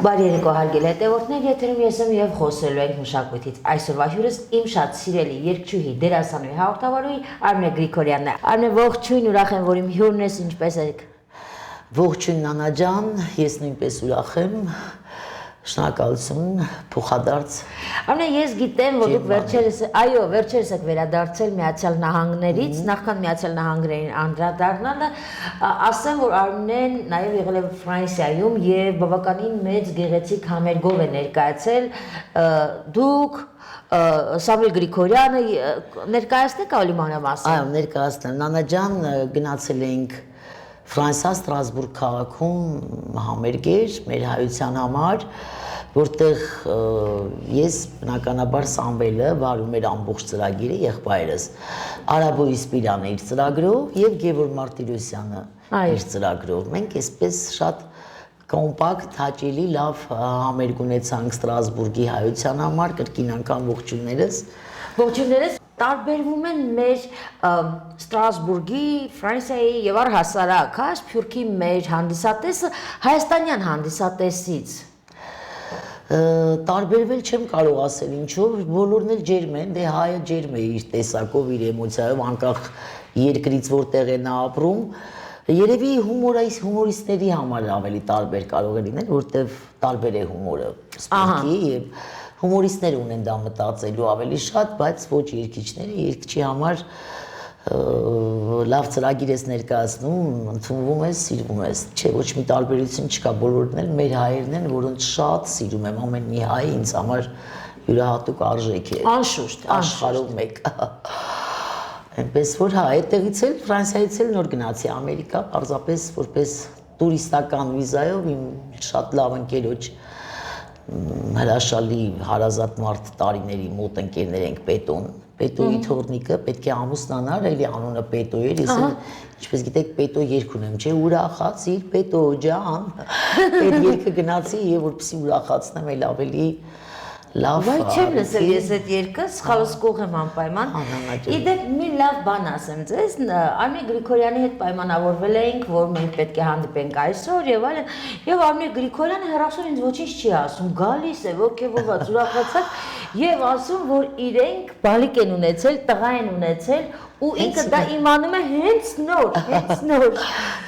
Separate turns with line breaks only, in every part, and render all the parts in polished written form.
Բարի երեկո հարգելի հետևորդներ, եթերում ես եմ եւ խոսելու ենք մշակույթից։ Այսօրվա հյուրս իմ շատ սիրելի երգչուհի, դերասանուհի, հաղորդավարուհի Արմինե Գրիգորյանն է։ Արմինե, ողջույն, ուրախ եմ, որ իմ հյուրն ես, ինչպես եք։
Ողջույն Նանա ջան, ես նույնպես ուրախ եմ։ Շնորհակալություն, փոխադարձ։
Արմինե, ես գիտեմ, որ դուք վերջերս եք վերադարձել Միացյալ Նահանգներից, նախքան Միացյալ Նահանգներին անդրադառնալը, ասեմ, որ Արմինեն նաև եղել է Ֆրանսիայում եւ բավականին մեծ գեղեցիկ համերգով է ներկայացել։ Դուք Սամվել Գրիգորյանը ներկայացնեք ավելի մանրամասն։
Այո, ներկայացնեմ։ Նանա ջան, գնացել ենք Ֆրանսիա Ստրասբուրգ քաղաքում համերգ էր մեր հայության համար, որտեղ ես բնականաբար Սամվելը վարում էր ամբողջ ծրագիրը, եղբայրս Արաբոյի Սպիրյանը իր ծրագրով եւ Գևորգ Մարտիրոսյանը իր ծրագրով։ Մենք այսպես շատ կոմպակտ, հաճելի, լավ համերգ ունեցանք Ստրասբուրգի հայության համար, կրկին անգամ ողջույններս։
Ողջույններս տարբերվում են մեր Ստրասբուրգի, Ֆրանսիայի եւ առհասարակ Սփյուռքի մեր հանդիսատեսը հայաստանյան հանդիսատեսից։
Տարբերվել չեմ կարող ասել ինչով, բոլորն էլ ջերմ են, դե հայը ջերմ է իր տեսակով, իր էմոցիայով, անկախ երկրից որտեղ է նա ապրում։ Երևի հումորիստների համար ավելի տարբեր կարող է լինել, որտեղ տարբեր է հումորը սպորտի եւ հումորիստներ ունեն դա մտածելու ավելի շատ, բայց ոչ երգիչները, երգչի համար լավ ծրագիր ես ներկայացնում, ընդունվում ես, սիրվում ես։ Չէ, ոչ մի տարբերություն չկա, բոլորն էլ մեր հայերն են, որոնց շատ սիրում եմ, ամեն մի հայ ինձ համար յուրահատուկ արժեք է։
Անշուշտ,
աշխարհում մեկ։ Այնպես որ հա, այդտեղից էլ Ֆրանսիայից էլ նոր գնացի Ամերիկա, պարզապես որպես տուրիստական վիզայով իմ շատ լավ ընկերոջ հրաշալի հարազատ մարդ տարիների մոտ ընկերներ ենք Պետոյի թորնիկը պետք է ամուսնանար, էլի անունը Պետո էր, ես ինչպես գիտեք Պետո երգ ունեմ, չէ, ուրախացիր Պետո ջան, այդ երգը գնացի եւ որպեսզի ուրախացնեմ էլ ավելի լավ։
Բայց չեմ լսել ես այդ երգը, սխալսկող եմ անպայման։ Իդեպ մի լավ բան ասեմ ձեզ, Արմինե Գրիգորյանի հետ պայմանավորվել էինք, որ մենք պետք է հանդիպենք այսօր եւ այլն, եւ Արմինե Գրիգորյանը հեռախոսով ինձ ոչինչ չի ասում, գալիս է ոգևորված, ուրախացած եւ ասում, որ իրենք բալիկ են ունեցել, տղա են ունեցել ու ինքը դա իմանում է հենց նոր։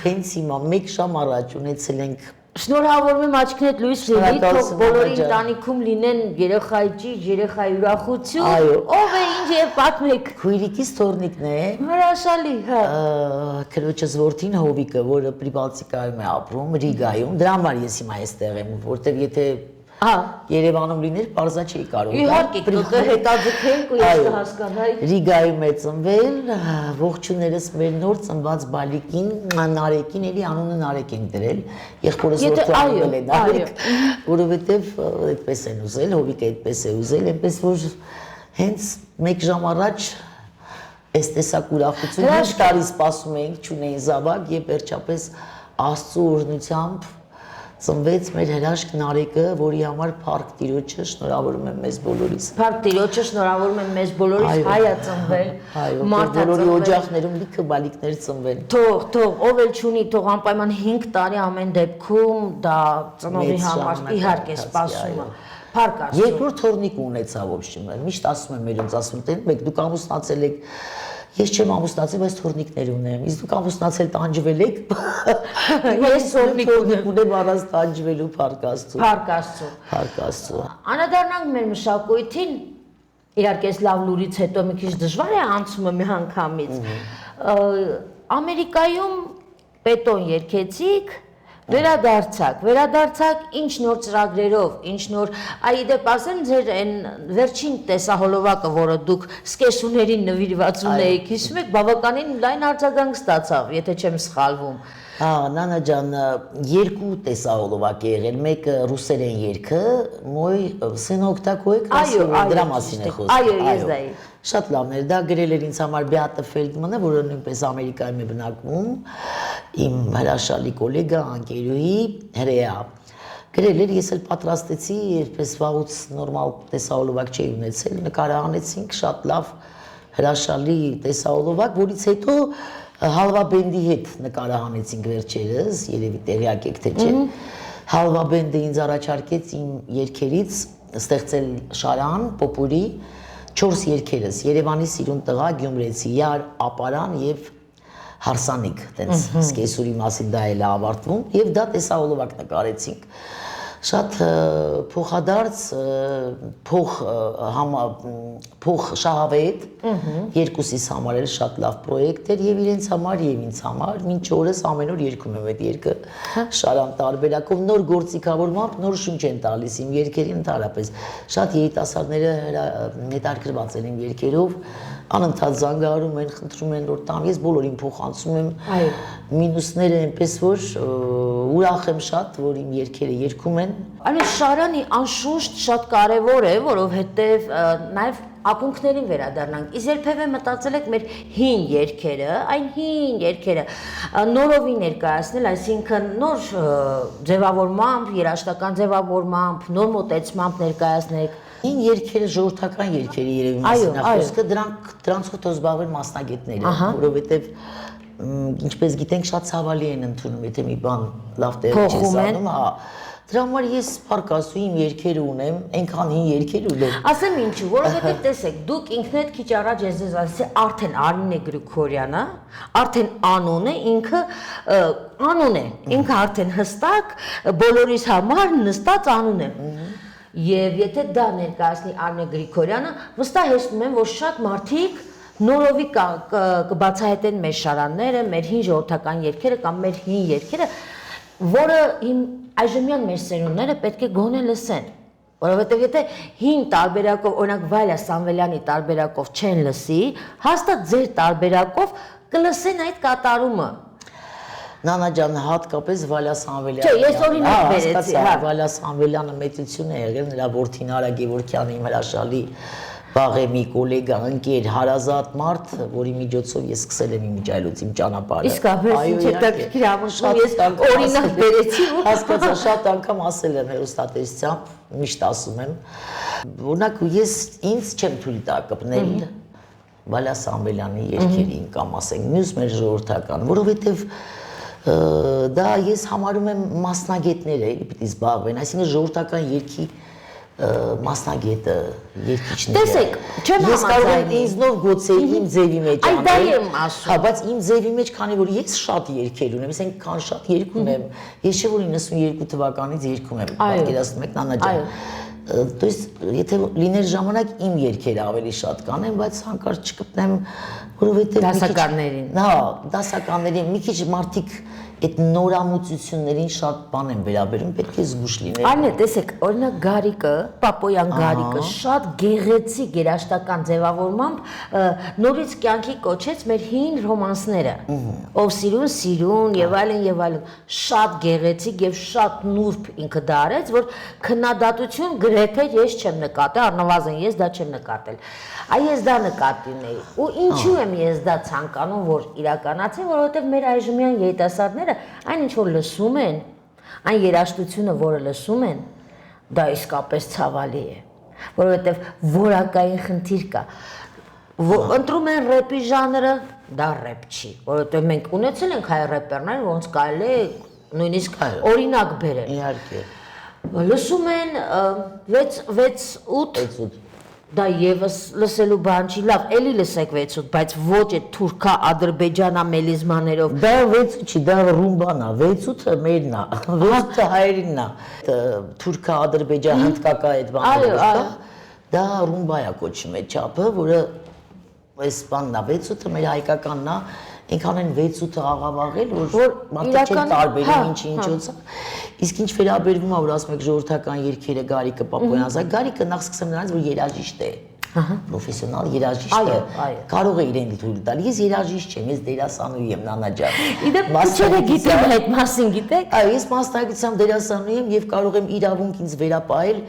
Հենց հիմա 1 ժամ առաջ ունեցել ենք։
Շնորհավորում եմ աչքներդ լույս լինի, թող բոլորի ընտանիքում լինեն երեխայի ճիճ, երեխայի ուրախություն, ով է ինչ եւ պատմեք։
Քույրիկիս թորնիկն է։
Հրաշալի, հա։
Քրոջս որդին Հովիկը, որը Պրիբալտիկայում է ապրում, Ռիգայում, դրա համար ես հիմա այստեղ եմ, որտեվ եթե Երևանում լիներ, պարզա չի կարող։
Իհարկե, դուք հետաձգենք ու ես կհասկանայի։
Ռիգայում է ծնվել, ողջուներս մեր նոր ծնված բալիկին, Նարեկին, էլի անունը Նարեկ ենք դրել, եղբորս որդու անունը է Նարեկ, որովհետև այդպես են ուզել, Հովիկը այդպես է ուզել, այնպես որ հենց 1 ժամ առաջ այս տեսակ ուրախություն հինգ տարի սպասում էինք, չունեին զավակ եւ վերջապես Աստծո օրհնությամբ ծնվեց մեր հրաշք Նարեկը, որի համար Փառք Տիրոջը շնորհավորում եմ մեզ բոլորիս։
Փառք Տիրոջը շնորհավորում եմ մեզ բոլորիս, հայ է ծնվել,
մարդ է բոլորի օջախներում լիքը բալիկներ ծնվեն։
Թող, ով էլ չունի, թող անպայման 5 տարի ամեն դեպքում դա ծնողի համար իհարկե սպասումը։ Փառք Աստծո։
Երկրորդ թորնիկ ունեցա ոբշի, միշտ ասում եմ մերոնց, ասում եմ, մեկ դուք ամուսնացել եք, ես չեմ ամուսնացել, բայց թորնիկներ ունեմ, իսկ դուք ամուսնացել տանջվել եք,
ես թորնիկ
ունեմ առանց տանջվելու, Փառք Աստծո։
Փառք Աստծո։
Փառք Աստծո։
Անդրադառնանք մեր մշակույթին, իհարկե լավ լուրից հետո մի քիչ դժվար է անցումը մի անգամից։ Ամերիկայում Պետոն երգեցիք, վերադարձակ, ինչ նոր ծրագրերով, ինչ նոր, այդեպ ասեմ ձեր այն վերջին տեսահոլովակը, որը դուք սկեսուներին նվիրված ունեիք, հիշում եք, բավականին լայն արձագանք ստացավ, եթե չեմ սխալվում։
Նանա ջան, 2 տեսահոլովակ է եղել, մեկը ռուսերեն երգը, մոյ սենօկտակոյ կրասիվ, դրա մասին է խոսքը։
Այո, ես դա եմ։
Շատ լավն էր, դա գրել էր ինձ համար Բեատա Ֆելդմանը, որը նույնպես Ամերիկայում է բնակվում, իմ հրաշալի գոլեգա, անկերուհի հրեա։ Գրել էր, ես էլ պատրաստեցի, երբես վաղուց նորմալ տեսահոլովակ չէի ունեցել, նկարահանեցինք շատ լավ հրաշալի տեսահոլովակ, որից հետո Հալվա բենդի հետ նկարահանեցինք վերջերս, երևի տեղյակ եք թե չէ։ Հալվա բենդը ինձ առաջարկեց իմ երգերից ստեղծել շարան, պոպուրի 4 երգերս՝ Երևանի սիրուն տղա, Գյումրեցի, Յար, Ապարան եւ Հարսանիք, տենց սկեսուրի մասին դա էլ է ավարտվում եւ դա տեսահոլովակ նկարեցինք։ Շատ փոխադարձ փոխ շահավետ երկուսիս համար էլ շատ լավ պրոյեկտ էր եւ իրենց համար եւ ինձ համար մինչ օրս ամեն օր երգում եմ այդ երգը շարան տարբերակով նոր գործիքավորմամբ նոր շունչ են տալիս իմ երգերին ընդհանրապես շատ երիտասարդները հետաքրքրված են իմ երգերով անընդհատ զանգահարում են խնդրում են որ տամ ես բոլորին փոխանցում եմ մինուսները այնպես որ ուրախ եմ շատ որ իմ երգերը երգում են
Այո, շարանի անշուշտ շատ կարևոր է, որովհետև նաև ակունքներին վերադառնանք։ Իսկ երբևէ մտածել եք մեր հին երգերը, այն հին երգերը նորովի ներկայացնել, այսինքն նոր ձևավորմամբ, երաժշտական ձևավորմամբ, նոր մոտեցմամբ ներկայացնել։
Հին երգերը ժողովրդական երգերի երևի մասին է խոսքը, դրանց հետո զբաղվեն մասնագետները, որովհետև ինչպես գիտենք շատ ցավալի են ընդունում, եթե մի բան լավ տեղի չես անում, հա Դրա համար ես պարկասու իմ երգերը ունեմ, այնքան հին երգեր ունեմ։
Ասեմ ինչու, որովհետև տեսեք, դուք ինքնդ քիչ առաջ ես ձեզ ասեցի, արդեն Արմինե Գրիգորյանը, արդեն անուն է, ինքը անուն է, ինքը արդեն հստակ բոլորիս համար նստած անուն է։ Եվ եթե դա ներկայացնի Արմինե Գրիգորյանը, վստահ եմ, որ շատ մարդիկ նորովի կբացահայտեն մեր շարանները, մեր հին ժողովրդական երգերը կամ մեր հին երգերը, որը այժմյան մեր սերունդները պետք է գոնե լսեն, որովհետև եթե հին տարբերակով, օրինակ Վալյա Սամվելյանի տարբերակով չեն լսի, հաստատ ձեր տարբերակով կլսեն այդ կատարումը։
Նանա ջան, հատկապես Վալյա Սամվելյանը։
Չէ, ես օրինակ բերեցի, հա։
Վալյա Սամվելյանը մեծություն է եղել, նրա որդին Արա Գևորգյանը իմ հրաշալի Բաղեմի գոլեգա, ընկեր, հարազատ մարդ, որի միջոցով ես սկսել եմ իմ ջայլոց իմ ճանապարհը։
Իսկապես ինչ հետաքրքիր ամուսնու ես օրինակ բերեցի ու
հասկացա շատ անգամ ասել եմ հերոստատեսությամբ, միշտ ասում եմ։ Օրինակ ես ինձ չեմ թույլ տա կպնել Վալյա Սամվելյանի երգերին կամ ասենք մյուս մեր ժողովրդական, որովհետև դա ես համարում եմ մասնագետները էլի պիտի զբաղվեն, այսինքն ժողովրդական երգի մասնագետը, երգիչները։
Տեսեք, չեմ
Ես կարող եմ ինձ նոր գուցե իմ ձևի մեջ
Այդ դա եմ ասում։
Հա, բայց իմ ձևի մեջ, քանի որ ես շատ երգեր ունեմ, ես այնքան շատ երգ ունեմ, ես չէ որ 92 թվականից երգում եմ, պատկերացնում եք Նանա ջան։ То есть, եթե լիներ ժամանակ իմ երգերը ավելի շատ կանեմ, բայց հանկարծ չկպնեմ, որովհետև
դասականներին։
Հա, դասականներին մի քիչ մարդիկ այդ նորամուծություններին շատ բան են վերաբերում, պետք է զգուշ լինել։
Այո, տեսեք, օրինակ Գարիկը, Պապոյան Գարիկը շատ գեղեցիկ երաժշտական ձևավորմամբ նորից կյանքի կոչեց մեր հին ռոմանսները։ Ով սիրուն, սիրուն եւ այլն, շատ գեղեցիկ եւ շատ նուրբ ինքը դա արեց, որ քննադատություն գրեթե ես չեմ նկատել, առնվազն ես դա չեմ նկատել։ Այ ես դա նկատի ունեի։ Ու ինչու եմ ես դա ցանկանում, որ իրականացի, որովհետեւ մեր այժմյան երիտասարդները այն ինչ որ լսում են, այն երաժշտությունը, որը լսում են, դա իսկապես ցավալի է, որովհետև որակային խնդիր կա։ Ընտրում են ռեպի ժանրը, դա ռեպ չի, որովհետև մենք ունեցել ենք հայ ռեպերներ, ոնց կարելի է նույնիսկ օրինակ բերել։
Իհարկե։
Լսում են 6-8 Դա եւս լսելու բան չի, լավ, էլի լսեք 6-8, բայց ոչ այդ թուրքա, ադրբեջանա մելիզմաներով։
Դա 6 չի, դա ռումբան է, 6-8-ը մերն է, 6-8-ը հայերինն է։ Թուրքա, ադրբեջան, հնդկակա այդ բաներով կա։ Դա ռումբա է կոչում այդ չափը, որը այս բանն է, 6-8-ը մեր հայկականն է, այնքան են 6-8-ը աղավաղել, որ մարդիկ չեն տարբերում ինչի-ինչոց է։ Իսկ ինչ վերաբերվում է, որ ասում եք ժողովրդական երգերը Գարիկը Պապոյանզա, Գարիկը նախ սկսեմ նրանից, որ երաժիշտ է, պրոֆեսիոնալ երաժիշտ է, կարող է իրեն թույլ տալ։ Ես երաժիշտ չեմ, ես դերասանուհի եմ, Նանա ջան։
Իդեպ քիչերը գիտեմ այդ մասին, գիտեք։
Այո, ես մասնագիտությամբ դերասանուհի եմ եւ կարող եմ իրավունք ինձ վերապահել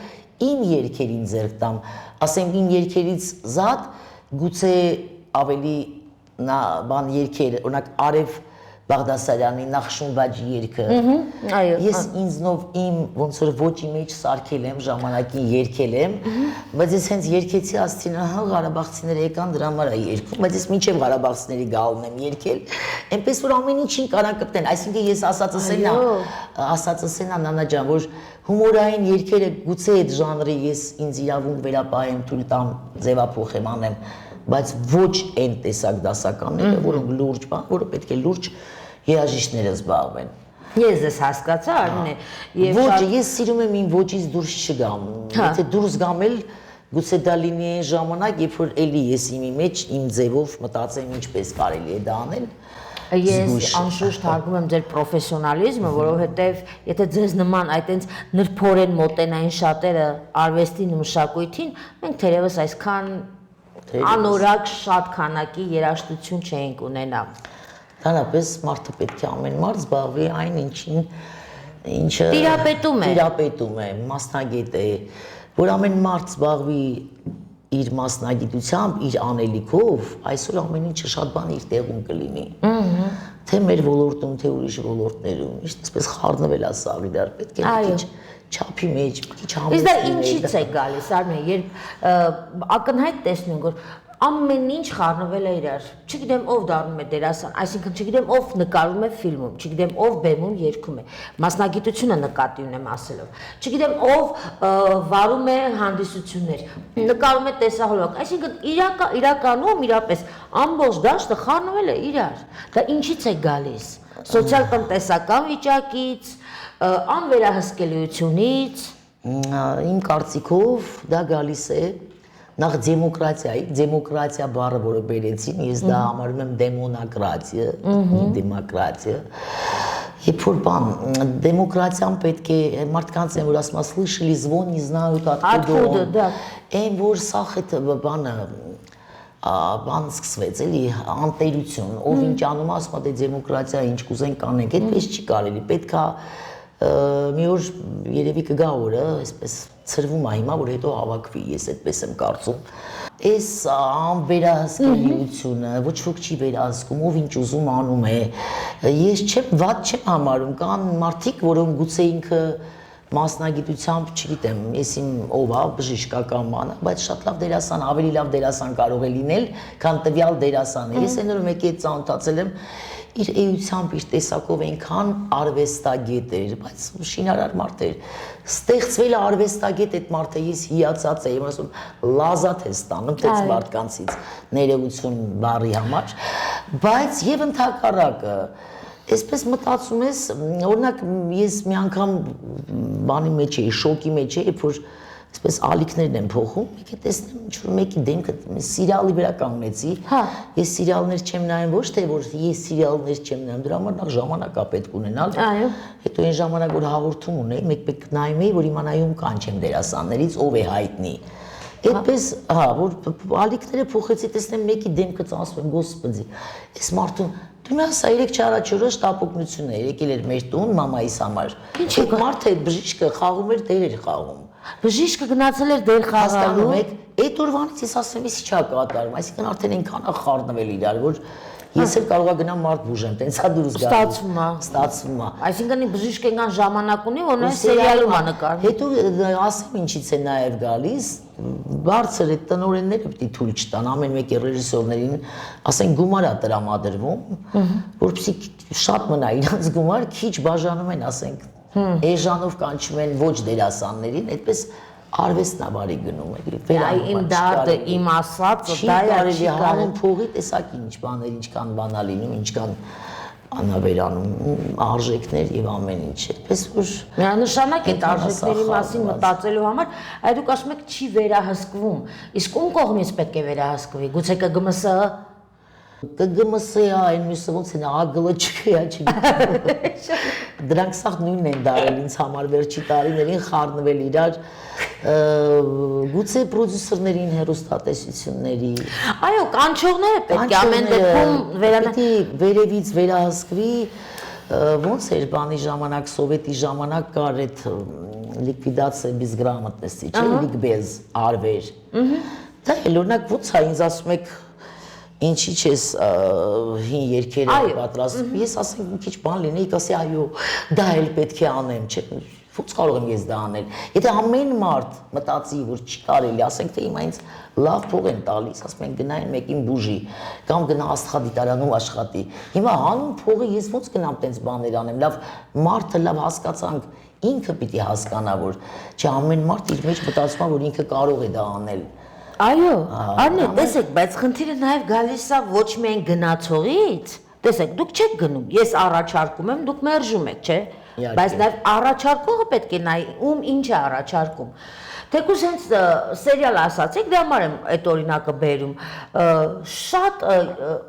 իմ երգերին ձեռք տամ, ասեմ իմ երգերից զատ գուցե ավելի բան երգեր, օրինակ Արև Բաղդասարյանի Նախշունվաջի երգը։
Այո։
Ես ինձնով իմ ոնց որ ոճի մեջ սարքել եմ, ժամանակին երգել եմ, բայց ես հենց երգեցի ասցին, ահա Ղարաբաղցիները եկան դրա համար է երգում, բայց ես մինչև Ղարաբաղցիների գալն եմ երգել, այնպես որ ամեն ինչին կարան կպտեն, այսինքն ես ասածս են Նանա ջան, որ հումորային երգերը գուցե այդ ժանրի ես ինձ իրավունք վերապահեմ, թույլ տամ, ձևափոխեմ անեմ, բայց ոչ այն տեսակ դասականները, որոնք լուրջ բան, որը պետք է լուրջ երաժիշտները զբաղվեն։
Ես ես հասկացա, Արմինե, եւ
Ոչ, ես սիրում եմ իմ ոճից դուրս չգամ։ Եթե դուրս գամ էլ գուցե դա լինի այն ժամանակ, երբ որ էլի ես իմի մեջ իմ ձևով մտածեմ ինչպես կարելի է դա անել։
Ես անշուշտ հարգում եմ ձեր պրոֆեսիոնալիզմը, որովհետև եթե ձեզ նման այտենց նրբորեն մոտենային շատերը արվեստին ու մշակույթին, մենք թերևս այսքան անորակ շատ քանակի երաժշտություն չէինք ունենա։
Դրանապես մարդը պետք է ամեն մարդ զբաղվի այն ինչը տիրապետում է, մասնագետ է, որ ամեն մարդ զբաղվի իր մասնագիտությամբ, իր անելիքով, այսօր ամեն ինչը շատ բան իր տեղում կլինի։ Թե մեր ոլորտում, թե ուրիշ ոլորտներում, ինչպես խառնվել է սա իրար, պետք է մի քիչ չափի մեջ, մի քիչ համեցնել։
Իսկ դա ինչից է գալիս, Արմեն, երբ ակնհայտ տեսնում որ ամեն ինչ խառնվել է իրար։ Չգիտեմ ով դառնում է դերասան, այսինքն չգիտեմ ով նկարում է ֆիլմում, չգիտեմ ով բեմում երգում է։ Մասնագիտությունը նկատի ունեմ ասելով։ Չգիտեմ ով վարում է հանդիսություններ, նկարում է տեսահոլովակ։ Այսինքն իրականում իրապես ամբողջ դաշտը խառնվել է իրար։ Դա ինչից է գալիս։ Սոցիալ-տնտեսական վիճակից, անվերահսկելիությունից։
Իմ կարծիքով դա գալիս է նախ դեմոկրատիա բառը, որը բերեցին, ես դա համարում եմ դեմոնակրատիա, դեմոկրատիա։ Երբ որ դեմոկրատիան պետք է մարդկանց են, որ ասում են, слышали звон, не знают откуда, այն որ սա բան սկսվեց, էլի, անտերություն, ով ինչ անում է, ասում է, դե դեմոկրատիա, ինչ կուզեն կանենք, այդպես չի կարելի, պետք է մի օր երևի կգա օրը, այսպես ծրվում է հիմա, որ հետո հավաքվի, ես այդպես եմ կարծում։ Այս անվերահսկելիությունը, ոչ ոք չի վերահսկում, ով ինչ ուզում անում է, ես վատ չեմ համարում, կան մարդիկ, որոնք գուցե ինքը մասնագիտությամբ, չգիտեմ, ես իմ ով է, բժշկական բանը, բայց շատ լավ դերասան, ավելի լավ դերասան կարող է լինել, քան տվյալ դերասանը։ Ես այն որ մեկի հետ ծանոթացել եմ, իր էությամբ, իր տեսակով այնքան արվեստագետ էր, բայց շինարար մարդ էր, ստեղծվել է արվեստագետ այդ մարդը, ես հիացած եմ, ասում, լազատ է ստանում տենց մարդկանցից, ներողություն բառի համար, բայց եւ ընդհակառակը, այսպես մտածում ես, օրինակ ես մի անգամ բանի մեջ էի, շոկի մեջ էի, երբ որ այսպես ալիքներն եմ փոխում, եկե տեսնեմ ինչ-որ մեկի դեմքը սիրիալի վրա կանգնեցի, ես սիրիալներ չեմ նայում, ոչ թե որ ես սիրիալներ չեմ նայում, դրա համար նախ ժամանակ է պետք ունենալ, հետո այն ժամանակ որ հաղորդում ունեի, մեկ-մեկ նայում էի, որ իմանայում կանչեմ դերասաններից, ով է հայտնի։ Այդպես, որ ալիքները փոխեցի, տեսնեմ մեկի դեմքը ասում եմ, Գոսպոդի, այս մարդուն դու մի ասա 3 առաջ օրը շտապօգնություն է, եկել էր մեր տուն մամայիս համար։ Այդ մարդը այդ բժիշկը խաղում էր, դեր էր խաղում։
Բժիշկը գնացել էր դեր խաղալու։
Այդ օրվանից ես ասեմ, ես չա կատարում, այսինքն արդեն այնքան է խառնվել իրար, որ ես էլ կարող եմ գնամ մարդ բուժեմ, տենցա դուրս գալու։ Ստացվում է։
Այսինքն բժիշկը այնքան ժամանակ ունի, որ նա սերիալում է նկարում։
Հետո ասեմ ինչից է նաև գալիս, բարձր այդ տնօրենները պետք է թույլ չտան ամեն մեկի ռեժիսորներին, ասեն գումար է տրամադրվում, որովհետեւ շատ մնա իրանց գումար, քիչ բաժանում են, ասենք, էժանով կանչում են ոչ դերասաններին, այդպես արվեստնավարի գնում է։
Իմ դատը, իմ ասածը, դա է չի
կարող փողի տեսակ ինչ բաներ, ինչքան բանա լինում, ինչքան անավերանում արժեքներ եւ ամեն ինչ, այդպես որ
միանշանակ այդ արժեքների մասին մտածելու համար, այդ դուք ասում եք չի վերահսկվում, իսկ ում կողմից պետք է վերահսկվի, գուցե ԿԳՄՍ-ը
ԿԳՄՍ-ը այն մյուսը ոնց են ԱԳԼ-ը չգիտեմ։ Դրանք սաղ նույնն են դարել ինձ համար վերջի տարիներին խառնվել իրար գուցե պրոդյուսերներին հեռուստատեսությունների։
Այո, կանչողները պետք է ամեն դեպքում
պետք է վերևից վերահսկվի, ոնց էր բանի ժամանակ, սովետի ժամանակ կար այդ լիկվիդացիա բիզգրամատности, չէ՞, լիկբեզ արվեր։ Դա էլ օրինակ ոնց է ինձ ասում եք ինչի՞ չես հին երկերը պատրաստում։ Ես ասեմ մի քիչ բան լինեի, ասի այո, դա էլ պետք է անեմ, չէ՞։ Ո՞նց կարող եմ ես դա անել։ Եթե ամեն մարդ մտածի, որ չի կարելի, ասենք թե հիմա ինձ լավ փող են տալիս, ասում են գնային մեկին բուժի, կամ գնա աստղադիտարանում աշխատի։ Հիմա հանուն փողի ես ո՞նց գնամ տենց բաներ անեմ։ Լավ, մարդը լավ հասկացանք, ինքը պիտի հասկանա, որ չէ ամեն մարդ իր մեջ մտածում է, որ ինքը կարող է դա անել։
Այո, Արնե, տեսեք, բայց խնդիրը նաև գալիս է ոչ միայն գնացողից։ Տեսեք, դուք չեք գնում, ես առաջարկում եմ, դուք մերժում եք, չէ՞։ Բայց նաև առաջարկողը պետք է նայի, ում ինչ է առաջարկում։ Թեկուզ հենց սերիալ ասացիք, դե համար եմ այդ օրինակը բերում։ Շատ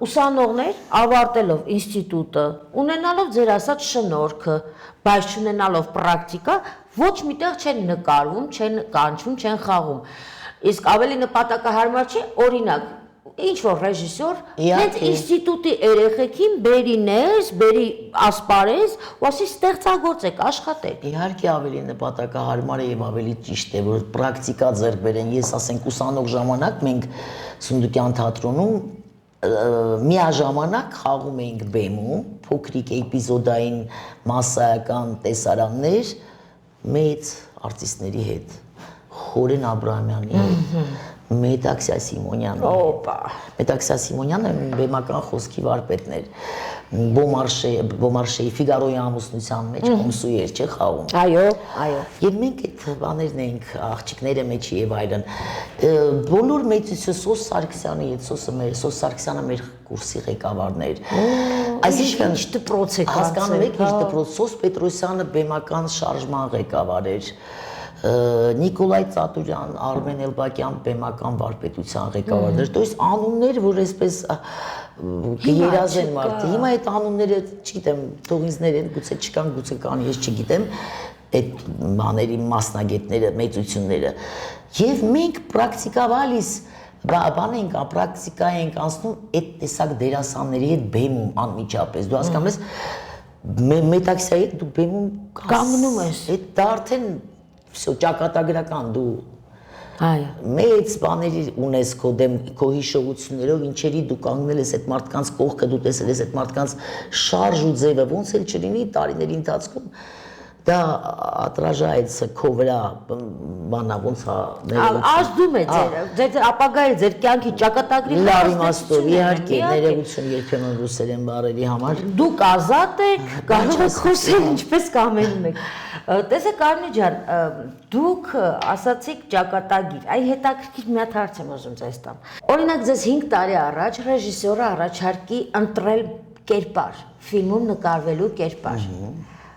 ուսանողներ ավարտելով ինստիտուտը, ունենալով ձեր ասած շնորհքը, բայց չունենալով պրակտիկա, ոչ միտեղ չեն նկարվում, չեն կանչում, չեն խաղում։ Իսկ ավելի նպատակահարմար չէ, օրինակ, ինչ որ ռեժիսոր հենց ինստիտուտի երեխեքին բերի ներս, բերի ասպարեզ, ու ասի ստեղծագործեք, աշխատեք։
Իհարկե ավելի նպատակահարմար է եւ ավելի ճիշտ է, որ պրակտիկա ձեռք բերեն։ Ես ասենք ուսանող ժամանակ մենք Սունդուկյան թատրոնում միաժամանակ խաղում էինք բեմում, փոքրիկ էպիզոդային մասսայական տեսարաններ մեծ արտիստների հետ։ Խորեն Աբրահամյանի հետ, Մետաքսիա Սիմոնյանի հետ։ Մետաքսիա Սիմոնյանը բեմական խոսքի վարպետն էր։ Բոմարշեի Ֆիգարոյի ամուսնության մեջ կոմսուի էր, չէ՞ խաղում։
Այո, այո։
Եվ մենք այդ բաներն էինք աղջիկները մեջ եւ այլն։ Բոլոր մեծությունը Սոս Սարգսյանի հետ, Սոս Սարգսյանը մեր կուրսի ղեկավարն էր։
Այսինքն ինչ դպրոց է
հասկանում եք, ինչ դպրոց, Սոս Պետրոսյանը բեմական շարժման ղեկավար էր։ Նիկոլայ Ծատուրյան, Արմեն Էլբակյան բեմական վարպետության ղեկավարներ, то есть անուններ, որ այսպես երազեն մարդը։ Հիմա այդ անունները, չգիտեմ, թող ինձներ են, գուցե չկան, գուցե կան, ես չգիտեմ, այդ բաների մասնագետները, մեծությունները։ Եվ մենք պրակտիկավալիս բան ենք, պրակտիկա ենք անցնում այդ տեսակ դերասանների հետ բեմում անմիջապես։ Դու հասկանում ես, Մետաքսիայի հետ դու բեմում
կանգնում ես։
Այդ դա արդեն ճակատագրական դու
այո
մեծ բաների ունես քո դեմ քո հիշողություններով ինչերի դու կանգնել ես այդ մարդկանց կողքը դու տեսել ես այդ մարդկանց շարժ ու ձևը ոնց էլ չլինի տարիների ընթացքում դա ադրաժայից քո վրա բանա ոնց է
ազդում է ձեր ապագայի ձեր կյանքի ճակատագրի
լավ իմաստով իհարկե ներողություն երբեմն ռուսերեն բառերի համար
դուք ազատ եք կարող եք խոսել ինչպես կամենում եք տեսեք Արմի ջան դուք ասացիք ճակատագիր այ հետաքրքիր մի հատ հարց եմ ուզում ձեզ տամ օրինակ ձեզ 5 տարի առաջ ռեժիսորը առաջարկի ընտրել կերպար ֆիլմում նկարվելու կերպար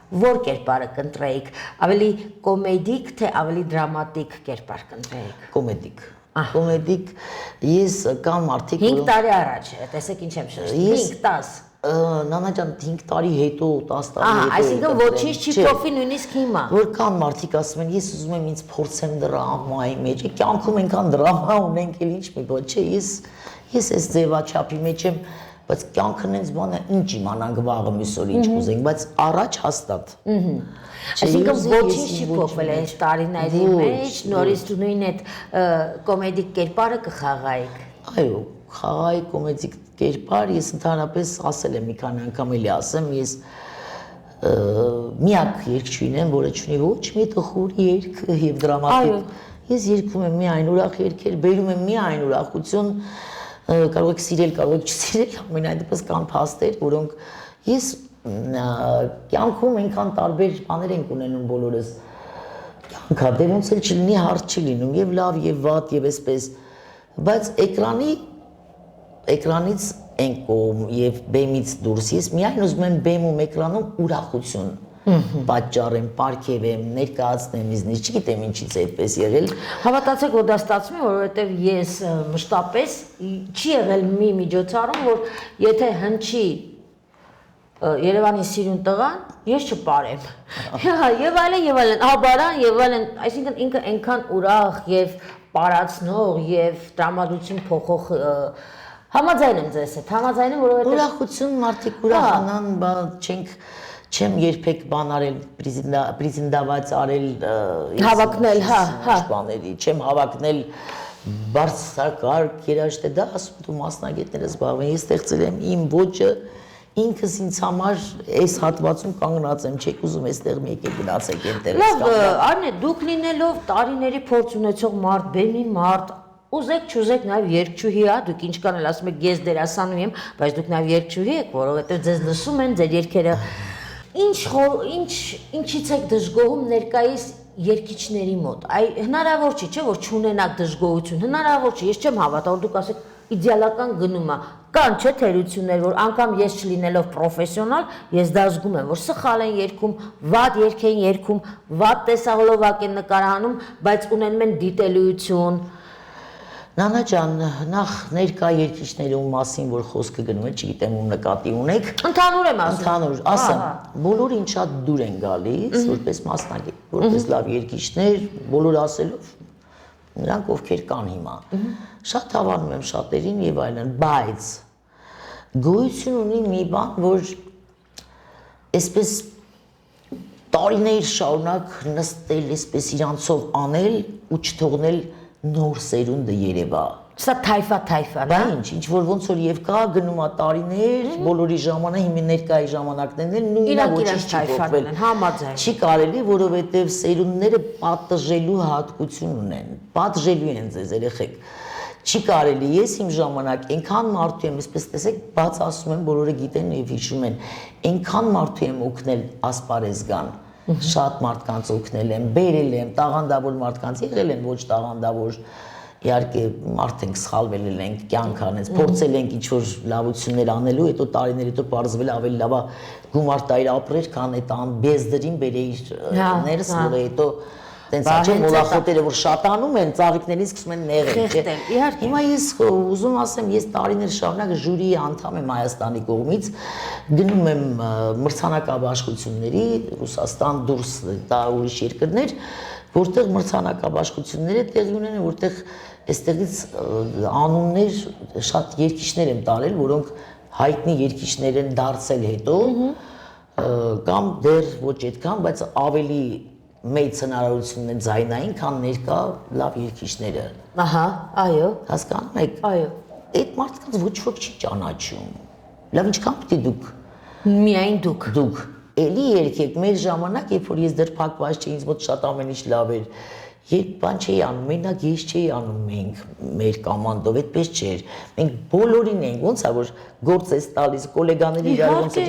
Որ կերպարը կընտրեիք, ավելի կոմեդիկ, թե ավելի դրամատիկ կերպար կընտրեիք։
Կոմեդիկ։ Կոմեդիկ, ես կամ արդիկ
5 տարի առաջ, տեսեք ինչ եմ շեշտում, 5-10։
Նանա ջան 5 տարի հետո, 10 տարի հետո։
Այսինքն ոչինչ չի փոխվի նույնիսկ հիմա։
Որ կան մարդիկ ասում են, ես ուզում եմ ինձ փորձեմ դրամայի մեջ, կյանքում այնքան դրամա ունենք, էլ ինչ մի բան, չէ, ես այս ձևաչափի մեջ եմ բայց կյանքն ինձ բան է ինչ իմանանք վաղը մյուս օր ինչ կուզենք բայց առաջ հաստատ
այսինքն ոչինչ չի փոխվել այս տարիների մեջ նորից դու նույն այդ կոմեդիկ կերպարը կխաղայիք
այո խաղայի կոմեդիկ կերպար ես ընդհանրապես ասել եմ մի քանի անգամ էլի ասեմ ես միակ երգչուհին եմ որը չունի ոչ մի տխուր երգ եւ դրամատիկ ես երգում եմ միայն ուրախ երգեր բերում եմ միայն ուրախություն կարող եք սիրել, կարող եք չսիրել, ամենայն դեպս կան փաստեր, որոնք ես կյանքում այնքան տարբեր բաներ ենք ունենում բոլորս։ Կյանքա դե ոնց էլ չլինի հարց չի լինում, եւ լավ, եւ վատ, եւ այսպես, բայց էկրանից են կողմ եւ բեմից դուրս ես միայն ուզում եմ բեմում էկրանում ուրախություն պատճառեմ, պարգևեմ, ներկայացնեմ ինձնից, չգիտեմ ինչից է այդպես եղել։
Հավատացեք, որ դա ստացվում է, որովհետև ես մշտապես չի եղել մի միջոցառում, որ եթե հնչի Երևանի սիրուն տղան, ես չպարեմ։ Եվ այլն, աբարան, եւ այլն, այսինքն ինքը այնքան ուրախ եւ պարացնող եւ տրամադրություն փոխող համաձայն եմ ձեզ հետ, համաձայն եմ, որովհետև
ուրախություն մարդիկ ուրախանան, չենք չեմ երբեք բան արել պրեզենտավաց արել
հավակնել, հա,
բաների, չեմ հավակնել բարձրակարգ երաժիշտ է դա ասում դու մասնագետները զբաղվում ես ստեղծել եմ իմ ոճը ինքս ինձ համար այս հատվածում կանգնած եմ չեք ուզում այստեղ մի եկեք գնացեք այնտեղ
լավ Արնե դուք լինելով տարիների փորձ ունեցող մարդ բեմի մարդ ուզեք չուզեք նաև երգչուհի ա դուք ինչքան էլ ասում եք ես դերասանուհի եմ բայց դուք նաև երգչուհի եք որովհետև ձեզ լսում են ձեր երգերը ինչից եք դժգոհում ներկայիս երգիչների մոտ այ հնարավոր չէ որ չունենաք դժգոհություն հնարավոր չէ ես չեմ հավատա որ դուք ասեք իդեալական գնում է կան չէ թերություններ որ անգամ ես չլինելով պրոֆեսիոնալ ես դա զգում եմ որ սխալ են երգում վատ երգ են երգում վատ տեսահոլովակ են նկարահանում բայց ունենում են դիտելիություն
Նանա ջան, նախ ներկա երգիչների մասին որ խոսքը գնում է, չգիտեմ ում նկատի ունեք։
Ընդհանուր եմ ասում։
Ընդհանուր, ասեմ, բոլորին շատ դուր են գալիս, որպես մասնագետ, որպես լավ երգիչներ, բոլոր ասելով նրանք ովքեր կան հիմա։ Շատ հավանում եմ շատերին եւ այլն, բայց գոյություն ունի մի բան, որ այսպես տարիներ շարունակ նստել, այսպես իրանցով անել ու չթողնել նոր սերունդը երևա։
Սա թայֆա,
դա ինչ որ ոնց որ եւ կա գնում է տարիներ, բոլորի ժամանակ հիմա ներկայի ժամանակներն են նույնը ոչինչ չի փոխվել։
Համաձայն։
Չի կարելի, որովհետեւ սերունդները պատժելու հատկություն ունեն։ Պատժելու են ձեզ երեխեք։ Չի կարելի, ես իմ ժամանակ այնքան մարդու եմ, այսպես տեսեք, բաց ասում եմ, բոլորը գիտեն եւ հիշում են, այնքան մարդու եմ օգնել ասպարեզ գան։ Շատ մարդկանց օգնել եմ, բերել եմ, տաղանդավոր մարդկանց եղել են, ոչ տաղանդավոր, իհարկե մարդ ենք սխալվել ենք, կյանք անեց, փորձել ենք ինչ-որ լավություններ անելու, հետո տարիներ հետո պարզվել ավելի լավա գումար տայր ապրեր, քան այդ անբեզդրին բերեիր ներս, որը հետո տենց աչե մոլախոտերը որ շատանում են, ծաղիկներից սկսում են նեղել, չէ։ Հիմա ես ուզում ասեմ, ես տարիներ շարունակ ժյուրիի անդամ եմ Հայաստանի կողմից, գնում եմ մրցանակաբաշխությունների, Ռուսաստան դուրս դա ուրիշ երկրներ, որտեղ մրցանակաբաշխությունները տեղի ունեն, որտեղ այստեղից անուններ շատ երգիչներ եմ տարել, որոնք հայտնի երգիչներ են դարձել հետո, կամ դեռ ոչ այդքան, բայց ավելի մեծ հնարավորություն են ձայնային, քան ներկա լավ երգիչները։
Ահա, այո։
Հասկանում եք։
Այո։
Այդ մարդկանց ոչ ոք չի ճանաչում։ Լավ ինչքան պետք է դուք։
Միայն դուք։
Դուք էլի երգեք մեր ժամանակ, երբ որ ես դեռ փակված չէի, ինձ մոտ շատ ամեն ինչ լավ էր։ Երբ բան չէի անում, մենակ ես չէի անում մենք մեր կոմանդով, այդպես չէր։ Մենք բոլորին ենք, ոնց է որ գործ էս տալիս, գոլեգաների իրար ոնց է։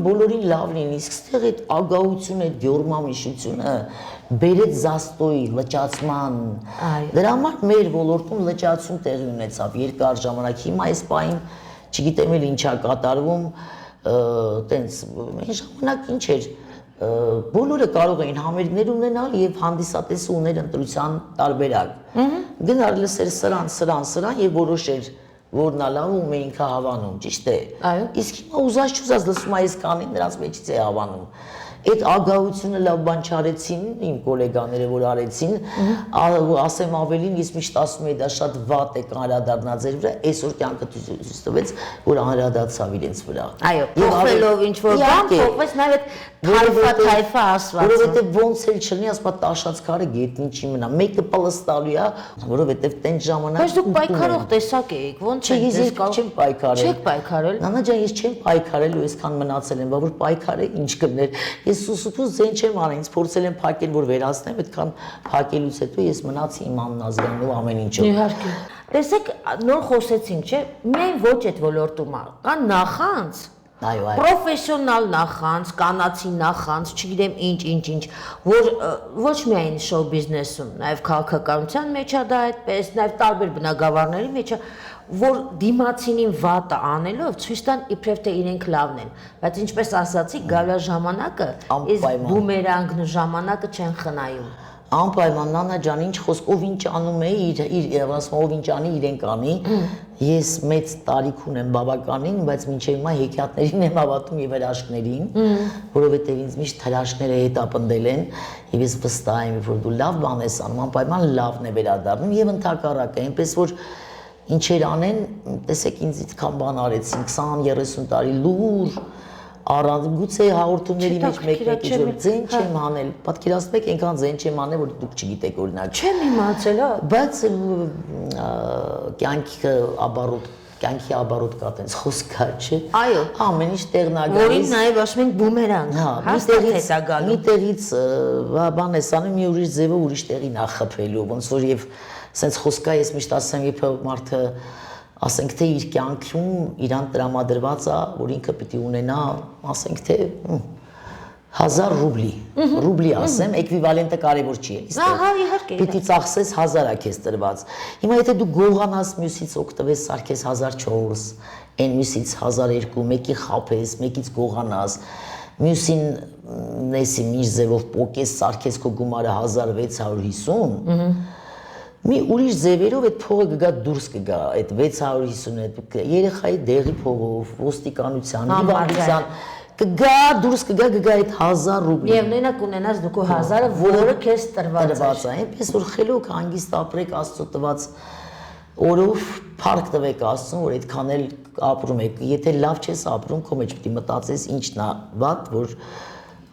Բոլորին լավն են, իսկ ստեղ այդ ագահությունը, այդ դյուրմամիշությունը բերեց զաստոյի, լճացման։ Դրա համար մեր ոլորտում լճացում տեղի ունեցավ երկար ժամանակ։ Հիմա այս պահին չգիտեմ էլ ինչա կատարվում, տենց այն ժամանակ ինչ էր բոլորը կարող էին համերգներ ունենալ եւ հանդիսատեսը ուներ ընտրության տարբերակ։ Գնար լսեր սրան եւ որոշեր որն է լավ ու մենք հավանում, ճիշտ է։ Իսկ հիմա ուզած չուզած լսում այս կանին նրանց մեջից է հավանում։ Այդ ագահությունը լավ բան չարեցին իմ գոլեգաները որ արեցին, ասեմ ավելին ես միշտ ասում եի դա շատ վատ է կանրադառնա ձեր վրա, այսօր կյանքը ցույց տվեց որ անդրադարձավ իրենց վրա։
Այո, փոխվելով ինչ որ բան, փոխվեց նաև այդ թայֆա ասված։
Որովհետև ոնց էլ չլինի, ասպա տաշած քարը գետնին չի մնա։ Մեկը պլստալու է, որովհետև տենց ժամանակ։
Բայց դուք պայքարող տեսակ էիք, ոնց է
ես չեմ պայքարել։
Չեք պայքարել։
Նանա ջան, ես չեմ պայքարել ու այսքան մնացել եմ, որ պայքարը ինչ կներ։ Ես սուսուփուս ձեն չեմ արել, ինձ փորձել եմ փակել, որ վերացնեմ, այդքան փակելուց հետո ես մնացի իմ աննազգանով ամեն ինչով։
Իհարկե։ Տեսեք, նոր խոսեցինք, չէ՞, միայն ոչ այդ ոլորտում է, կան նախանց։
Այո,
պրոֆեսիոնալ նախանց, կանացի նախանց, չգիտեմ ինչ, որ ոչ միայն շոու բիզնեսում, նաև քաղաքականության մեջ է դա այդպես, նաև տարբեր բնագավառների մեջ է, որ դիմացինին վատը անելով ցույց տան իբրև թե իրենք լավն են, բայց ինչպես ասացի, գալու ժամանակը, այս բումերանգ ժամանակը չեն խնայում։
Անպայման նանա ջան, ինչ խոսք, ով ինչ անում է, իր ասում ով ինչ անի, իրեն կանի։ Ես մեծ տարիք ունեմ բավականին, բայց մինչև հիմա հեքիաթներին եմ հավատում եւ հրաշքներին, որովհետեւ ինձ միշտ հրաշքները հետապնդել են, եւ ես վստահ եմ, որ դու լավ բան ես անում, անպայման լավն է վերադառնում եւ ընդհակառակը, այնպես որ ինչեր անեն, տեսեք ինձ այդքան բան արեցին, 20-30 տարի լուր առանց գուցե հաղորդումների մեջ
Հետաքրքիր է,
մեկ-մեկ որ ձեն չեմ անել, պատկերացնում եք այնքան ձեն չեմ անել, որ դուք չգիտեք օրինակ։
Չեմ իմացել, հա։
Բայց կյանքի աբարոտ կա տենց խոսքա, չէ։
Այո։
Ամեն ինչ տեղն է
Որին
գալիս։
նաև ասում ենք բումերանգ։
Հա,
Հաստատ հետա գալու։
մի տեղից բան ես անում, մի ուրիշ ձևով ուրիշ տեղին ա խփելու, ոնց որ եւ սենց խոսքա ես միշտ ասեմ, երբ մարդը ասենք թե իր կյանքում իրան տրամադրված է, որ ինքը պիտի ունենա, ասենք թե 1000 ռուբլի ասեմ, էկվիվալենտը կարևոր չի է։
Ահա, իհարկե։
Պիտի ծախսես 1000-ա քեզ տրված։ Հիմա եթե դու գողանաս մյուսից օգտվես, սարքես 1400, այն մյուսից 1002, մեկի խափես, մեկից գողանաս, մյուսին նեսի մի ձևով պոկես, սարքես քո գումարը 1650, մի ուրիշ ձևերով այդ փողը կգա դուրս կգա, այդ 650 երեխայի դեղի փողով, ոստիկանության, հիվանդության կգա դուրս կգա այդ 1000 ռուբլի։
Եվ նույնը կունենաս դու քո 1000-ը, որը քեզ տրված է։
Այնպես որ խելոք հանգիստ ապրեք Աստծո տված օրով փառք տվեք Աստծուն, որ այդքան էլ ապրում եք։ Եթե լավ չես ապրում, քո մեջ պիտի մտածես ինչն է վատ, որ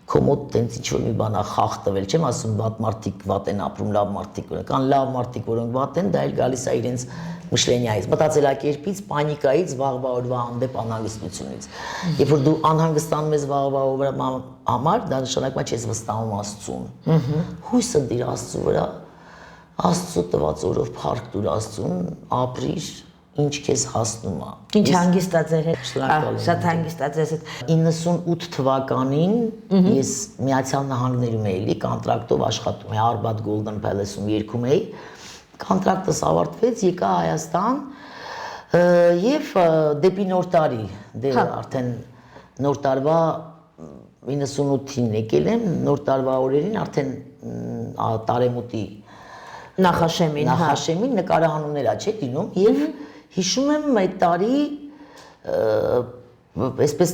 քո մոտ տենց ինչ-որ մի բան է խախ տվել, չեմ ասում վատ մարդիկ վատ են ապրում, լավ մարդիկ կան լավ մարդիկ, որոնք վատ են, դա էլ գալիս է իրենց մշլենիայից, մտածելակերպից, պանիկայից, վաղվա օրվա հանդեպ անհանգստությունից։ Երբ որ դու անհանգստանում ես վաղվա օրվա համար, դա նշանակում է չես վստահում Աստծուն։ Հույսը դիր Աստծու վրա, Աստծո տված օրով փառք տուր Աստծուն, ապրիր, ինչ քեզ հասնում է։
Ինչ հանգիստ է ձեր հետ։
Շնորհակալ եմ։
Շատ հանգիստ է ձեզ հետ։
98 թվականին ես Միացյալ Նահանգներում էի կոնտրակտով աշխատում էի Arbat Golden Palace-ում երգում էի։ Կոնտրակտս ավարտվեց, եկա Հայաստան եւ դեպի նոր տարի, դե արդեն նոր տարվա 98-ին եկել եմ, նոր տարվա օրերին արդեն տարեմուտի նախաշեմին նկարահանումներ ա չէ դինում եւ հիշում եմ այդ տարի այսպես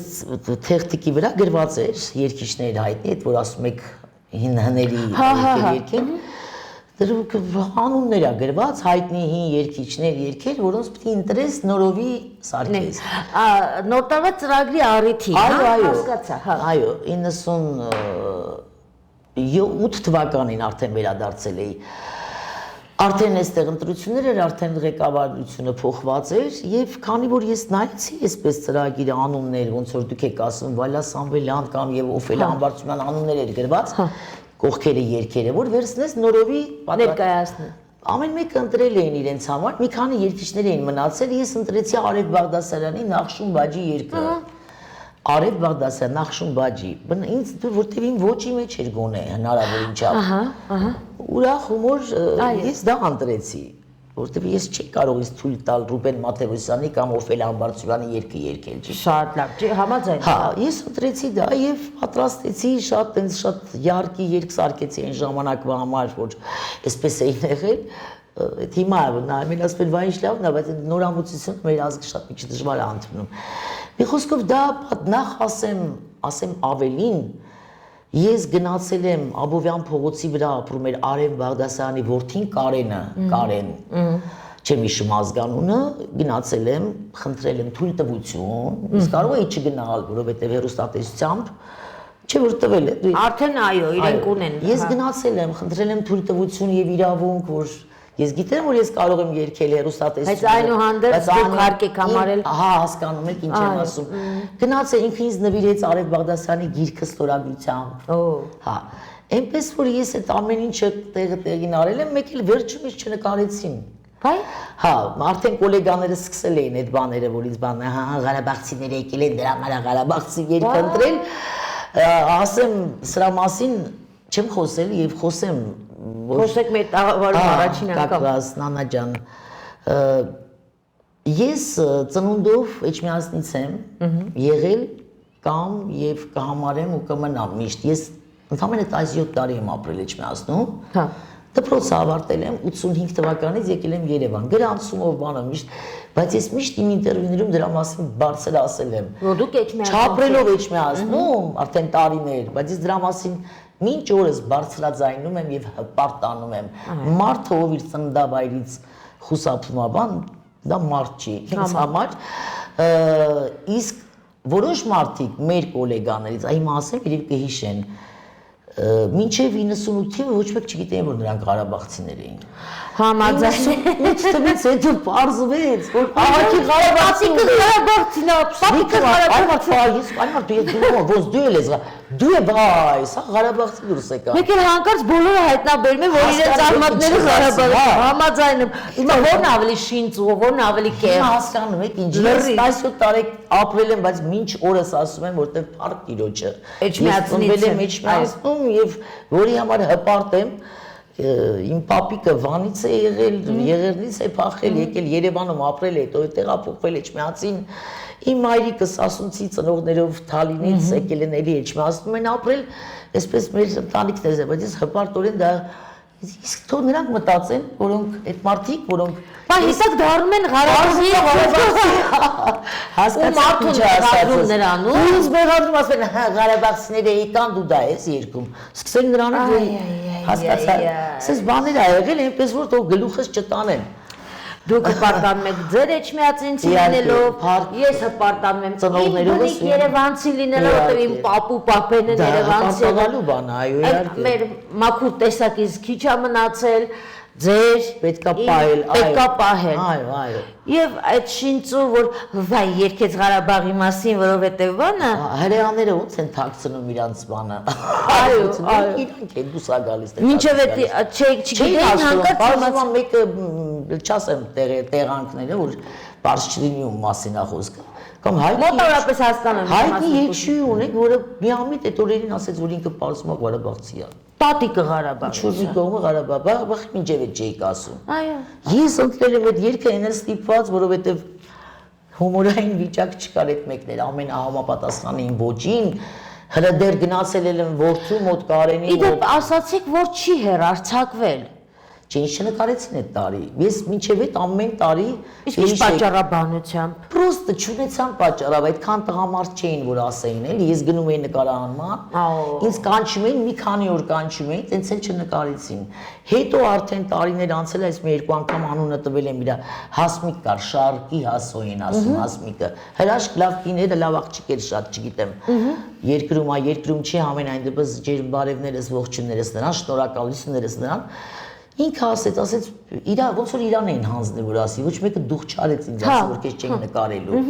թերթիկի վրա գրված էր երկիչներ հայտնի, այդ որ ասում եք հների երկել դրանք անուններ ա գրված հայտնի հին երկիչներ երկել, որոնց պիտի ինտերես նորովի սարքես։
Նոր տարվա ծրագրի առիթի, հասկացա, հա։
Այո, 98 թվականին արդեն վերադարձել էի։ Արդեն այստեղ ընտրություններ էր, արդեն ղեկավարությունը փոխված էր եւ քանի որ ես նայեցի այսպես ծրագիրը անուններ, ոնց որ դուք եք ասում Վալա Սամվելյան կամ եւ Օֆելիա Համբարձումյան անուններ էր գրված, կողքերը երկերը, որ վերցնես նորովի
ներկայացնել։
Ամեն մեկը ընտրել էին իրենց համար, մի քանի երկիչներ էին մնացել, ես ընտրեցի Արեգ Բաղդասարյանի Նախշում Բաջի երգը։ Արեգ Բաղդասարյան Նախշում Բաջի, ինձ որտեւ իմ ոճի մեջ էր գոնե հնարավորին չափ։ Ուրախ հումոր ես դա ընտրեցի, որտեվ ես չի կարող ինձ թույլ տալ Ռուբեն Մաթևոսյանի կամ Օֆելիա Համբարձումյանի երգը երգել, չի։
Շատ լավ, համաձայն։
Հա, ես ընտրեցի դա եւ պատրաստեցի շատ յարկի երգ սարքեցի այն ժամանակվա համար, որ այսպես էին եղել։ Հիմա նայում ասում են, վայ ինչ լավն է, բայց նորամուծությունը մեր ազգը շատ մի քիչ դժվար է ընդունում։ Մի խոսքով դա նախ ասեմ ավելին, ես գնացել եմ Աբովյան փողոցի վրա ապրում էր Արև Բաղդասարյանի որդին Կարեն, չեմ հիշում ազգանունը, գնացել եմ, խնդրել եմ թույլտվություն, ես կարող էի չգնալ, որովհետև հեռուստատեսությամբ չէ որ տվել է։
Արդեն այո, իրենք ունեն։
Ես գնացել եմ, խնդրել եմ թույլտվություն եւ իրավունք, որ ես գիտեմ, որ ես կարող եմ երգել հեռուստատեսություն։
Բայց այնուհանդերձ դուք հարկ եք համարել։
Հա, հասկանում եք ինչ եմ ասում։ Գնացել ինքը ինձ նվիրեց Արև Բաղդասարյանի գիրքը ստորագրությամբ։ Հա, այնպես որ ես այդ ամեն ինչը տեղին արել եմ, մեկ էլ վերջում ինձ չնկարեցին։
Բայ։
Հա, արդեն գոլեգաները սկսել էին այդ բաները, որ ինձ բանը, հա, Ղարաբաղցիները եկել են դրա համար Ղարաբաղցի երգ ընտրել։ Ասեմ սրա մասին չեմ խոսել եւ խոսեմ
Խոսեք մեր տաղավարում առաջին անգամ։
Կակրաս Նանա ջան, ես ծնունդով Էջմիածնից եմ եղել կամ եւ կհամարեմ ու կմնամ միշտ։ Ես ընդամենը 17 տարի եմ ապրել Էջմիածնում։ Հա։ Դպրոցը ավարտել եմ 85 թվականից եկել եմ Երևան։ Գրանցումով բանը միշտ, բայց ես միշտ իմ ինտերվյուներում դրա մասին բարձր ասել եմ։
Որ դուք Էջմիածնում
չապրելով Էջմիածնում արդեն տարիներ, բայց ես դրա մասին մինչ օրս բարձրաձայնում եմ եւ հպարտ տանում եմ։ Մարդը ով իր ծննդավայրից խուսափում է, դա մարդ չի ինձ համար։ Իսկ որոշ մարդիկ մեր գոլեգաներից, այ մասը իրենք կհիշեն, մինչև 98-ը ոչ մեկ չգիտեն, որ նրանք Ղարաբաղցիներ էին։
Համաձայն։
98-ից հետո պարզվեց, որ աղաքի Ղարաբաղցին
Ղարաբաղցին է, պապիկը
դու է բայ, սա Ղարաբաղցի դուրս եկա։
Մեկ էլ հանկարծ բոլորը հայտնաբերում են, որ իրենց արմատները Ղարաբաղ համաձայն եմ։ Հիմա որն ավելի շինծու, որն ավելի կեղ։
Հասկանում եք, ինչ ես 17 տարի ապրել եմ, բայց մինչ օրս ասում եմ, որտեղ փառք Տիրոջը։
Էջմիածնից եմ,
Էջմիածնում եւ որի համար հպարտ եմ, իմ պապիկը Վանից է եղել, Եղեռնից է փախել, եկել Երևանում ապրել, հետո տեղափոխվել Էջմիածին։ Իմ մայրիկս ասունցի ծնողներով Թալինից եկել են էլի Էջմիածնում են ապրել, այսպես մեր ընտանիքն է, բայց ես հպարտորեն դա իսկ թող նրանք մտածեն, որոնք այդ մարդիկ, որոնք
Բա հիսակ դառնում են Ղարաբաղի
հասկացա ինչ
ասացում նրանու։
Ինձ մեղադրում ասեն, հա Ղարաբաղցիները եկան դու դա ես երկում։ Սկսեն նրանով հասկացա։ Սես բաներ ա եղել, այնպես որ թող գլուխս չտանեն։
Դուք հպարտանում եք ձեր Էջմիածինցի լինելով, ես հպարտանում եմ ծնողներովս Երևանցի լինելով, որտեղ իմ պապու պապեն են Երևանցի։
Դա հպարտանալու բան է, այո, իհարկե։
Մեր մաքուր տեսակից քիչ է մնացել, ձեր
պետքա պահել,
պետքա պահել։
Այո, այո։
Եվ այդ շինծու, որ վայ երկեց Ղարաբաղի մասին, որովհետև բանը
հրեաները ոնց են թաքցնում իրանց բանը։
Այո,
իրանք են դուսա գալիս։
Մինչև այդ չգիտեին հանկարծ
մեկը չասեմ տեղանքները, որ բարձ չլինի ում մասին է խոսքը։ Կամ
մոտավորապես հասկանում եմ։
Հայտնի երկշույի ունենք, որը միամիտ այդ օրերին ասեց, որ ինքը պարզումա Ղարաբաղցի է։
Տատիկը Ղարաբաղ։
Ինչ-որ մի կողմը Ղարաբաղ, բախ մինչև այդ չէիք ասում։
Այո։
Ես ընտրել եմ այդ երգը այնպես ստիպված, որովհետև հումորային վիճակ չկար այդ մեկներ, ամեն համապատասխանը իմ ոճին, հələ դեռ գնացել եմ որդու մոտ Կարենի մոտ։
Իդեպ ասացիք, որ չի հեռարձակվել։
Ինչ չնկարեցին այդ տարի։ Ես մինչև այդ ամեն տարի
Իսկ ինչ պատճառաբանությամբ։
Պրոստը չունեցան պատճառավ, այդքան տղամարդ չէին, որ ասեին, էլի, ես գնում էի նկարահանման, ինձ կանչում էին, մի քանի օր կանչում էին, տենց էլ չնկարեցին։ Հետո արդեն տարիներ անցել, այս մի երկու անգամ անունը տվել եմ իր Հասմիկ կար, Շարկի Հասո են ասում Հասմիկը։ Հրաշք լավ կիները, լավ աղջիկ էր, շատ չգիտեմ։ Երկրում չի, ամենայն դեպս ջերմ բարևներս, ողջուններս նրան, շնորհակալություններս նրան։ Ինքը ասեց, ոնց որ իրան էին հանձնել, որ ասի, ոչ մեկը դուխ չարեց ինձ, ասի, որ քեզ չեն նկարելու։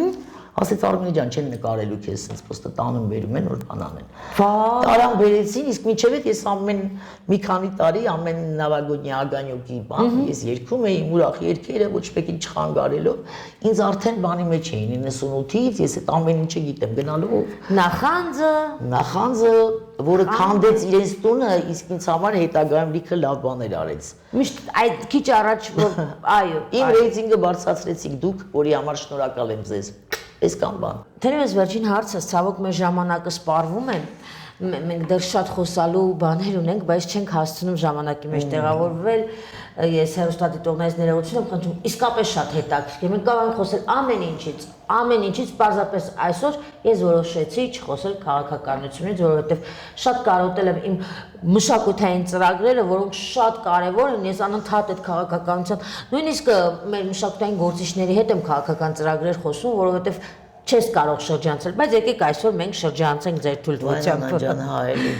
Ասեց Արմենի ջան, չեն նկարելու քեզ, ինձ պրոստը տանում բերում են, որ բան անեն։ Տարան բերեցին, իսկ մինչև այդ ես ամեն մի քանի տարի ամեն նավագոտնի ագանյոկի բան, ես երգում էի ուրախ երգերը, ոչ մեկին չխանգարելով, ինձ արդեն բանի մեջ էին 98-ից, ես այդ ամեն ինչը գիտեմ, գնալով Նախանձը, որը քանդեց իրենց տունը, իսկ ինձ համար հետագայում լիքը լավ բաներ արեց։
Միշտ այդ քիչ առաջ, այո։
Իմ ռեյտինգը բարձրացրեցիք դուք, որի համար շնորհակալ եմ ձեզ։ Այսքան բան։
Թերևս վերջին հարցը, ցավոք մեր ժամանակը սպառվում է։ Մենք դեռ շատ խոսալու բաներ ունենք, բայց չենք հասցնում ժամանակի մեջ տեղավորվել։ Ես հեռուստադիտողներից ներողություն եմ խնդրում, իսկապես շատ հետաքրքիր։ Մենք կարող ենք խոսել ամեն ինչից, պարզապես այսօր ես որոշեցի չխոսել քաղաքականությունից, որովհետև շատ կարոտել եմ իմ մշակութային ծրագրերը, որոնք շատ կարևոր են, ես անընդհատ այդ քաղաքականության, նույնիսկ մեր մշակութային գործիչների հետ եմ քաղաքական ծրագրեր խոսում, որովհետև չես կարող շրջանցել, բայց եկեք այսօր մենք շրջանցենք ձեր թույլտվությամբ։
Ջան, հա, էլի։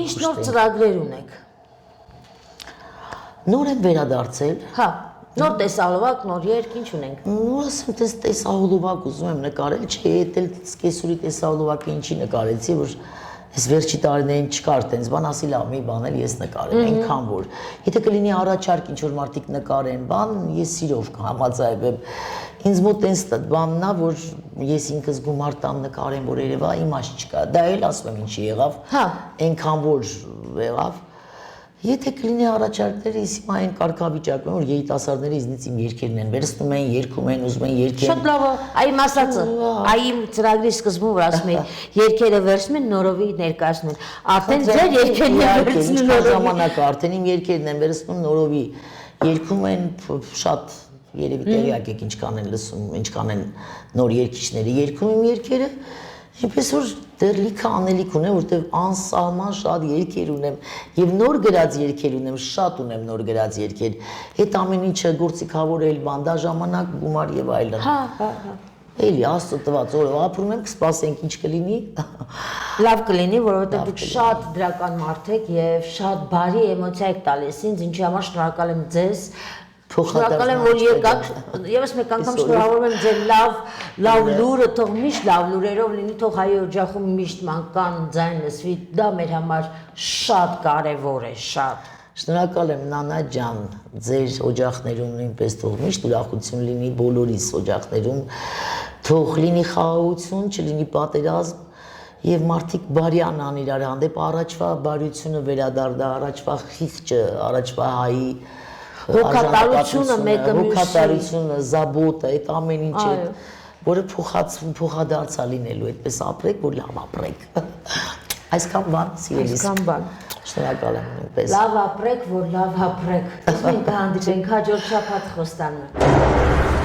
Ինչ նոր ծրագրեր ունեք։
Նոր եմ վերադարձել։
Հա, նոր տեսահոլովակ, նոր երգ, ինչ ունենք։
Նոր ասեմ, տեսահոլովակ ուզում եմ նկարել, չէ, էլ սկեսուրի տեսահոլովակը ինչի նկարեցի, որ այս վերջի տարիներին չկար տենց բան, ասի լավ, մի բան էլ ես նկարեմ, այնքան որ։ Եթե կլինի առաջարկ ինչ որ մարդիկ նկարեն, բան, ես սիրով կհամաձայնեմ։ Ինձ մոտ տենց բանն է, որ ես ինքս գումար տամ նկարեմ, որ երևա իմաստ չկա։ Դա էլ ասում եմ ինչի եղավ։ Հա, այնքան որ եղավ։ Եթե կլինի առաջարկները, ես հիմա այն կարգավիճակում եմ, որ երիտասարդները ինձնից իմ երգերն են վերցնում են, երգում են, ուզում են երգեն։
Շատ լավ է, այ ասածը, այ իմ ծրագրի սկզբում որ ասում էի, երգերը վերցնում են, նորովի ներկայացնում են։ Արդեն ձեր երգերն են վերցնում նորովի։ Ժամանակը
արդեն իմ երգերն են վերցնում նորովի, երգում են շատ երևի տեղյակ եք ինչքան են լսում, ինչքան են նոր երգիչները երգում իմ երգերը, այնպես որ դեռ լիքը անելիք ունեմ, որտեղ անսահման շատ երգեր ունեմ եւ նոր գրած երգեր ունեմ, շատ ունեմ նոր գրած երգեր։ Այդ ամեն ինչը գործիքավորել, բան, դա ժամանակ, գումար եւ այլն։
Հա։
Էլի Աստծո տված օրը ապրում եմ, կսպասենք ինչ կլինի։
Լավ կլինի, որովհետև դուք շատ դրական մարդ եք եւ շատ բարի էմոցիա եք տալիս ինձ, ինչի համար շնորհակալ եմ ձեզ։ Շնորհակալ եմ, որ եկաք, եւս մեկ անգամ շնորհավորում եմ ձեր լավ լուրը, թող միշտ լավ լուրերով լինի, թող հայ օջախում միշտ մանկան ձայն լսվի, դա մեր համար շատ կարեւոր է, շատ։
Շնորհակալ եմ Նանա ջան, ձեր օջախներում նույնպես թող միշտ ուրախություն լինի բոլորիս օջախներում, թող լինի խաղաղություն, չլինի պատերազմ եւ մարդիկ բարյան ան իրար հանդեպ առաջվա բարությունը վերադառնա, առաջվա խիղճը, առաջվա հայի
հոգատարությունը մեկը մյուսի,
հոգատարությունը, զաբոտը, այդ ամեն ինչը, որը փոխադարձա լինելու, այդպես ապրեք, որ լավ ապրեք։ Այսքան բան, սիրելիս։
Այսքան բան։
Շնորհակալ եմ նույնպես։
Լավ ապրեք, որ լավ ապրեք։ Իսկ մենք կհանդիպենք հաջորդ շաբաթ խոստանում եմ։